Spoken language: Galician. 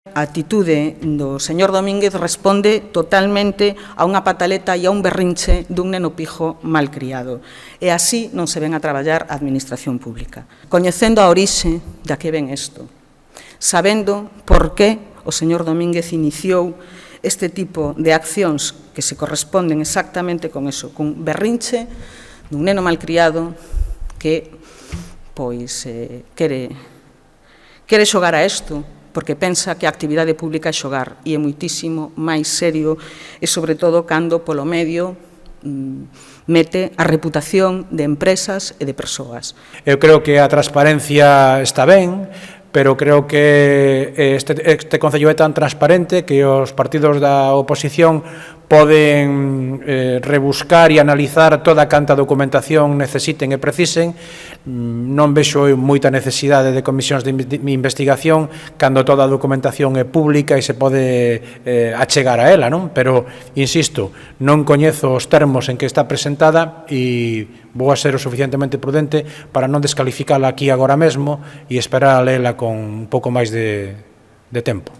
A atitude do señor Domínguez responde totalmente a unha pataleta e a un berrinche dun neno pijo malcriado. E así non se ven a traballar a administración pública. Coñecendo a orixe da que ven isto, sabendo por que o señor Domínguez iniciou este tipo de accións que se corresponden exactamente con eso, cun berrinche dun neno malcriado que pois quere xogar a isto, porque pensa que a actividade pública é xogar e é moitísimo máis serio e, sobre todo, cando polo medio mete a reputación de empresas e de persoas. Eu creo que a transparencia está ben, pero creo que este Concello é tan transparente que os partidos da oposición poden rebuscar e analizar toda canta documentación necesiten e precisen. Non vexo moita necesidade de comisións de investigación cando toda a documentación é pública e se pode achegar a ela, non? Pero, insisto, non coñezo os termos en que está presentada e vou a ser o suficientemente prudente para non descalificala aquí agora mesmo e esperar a lela con un pouco máis de tempo.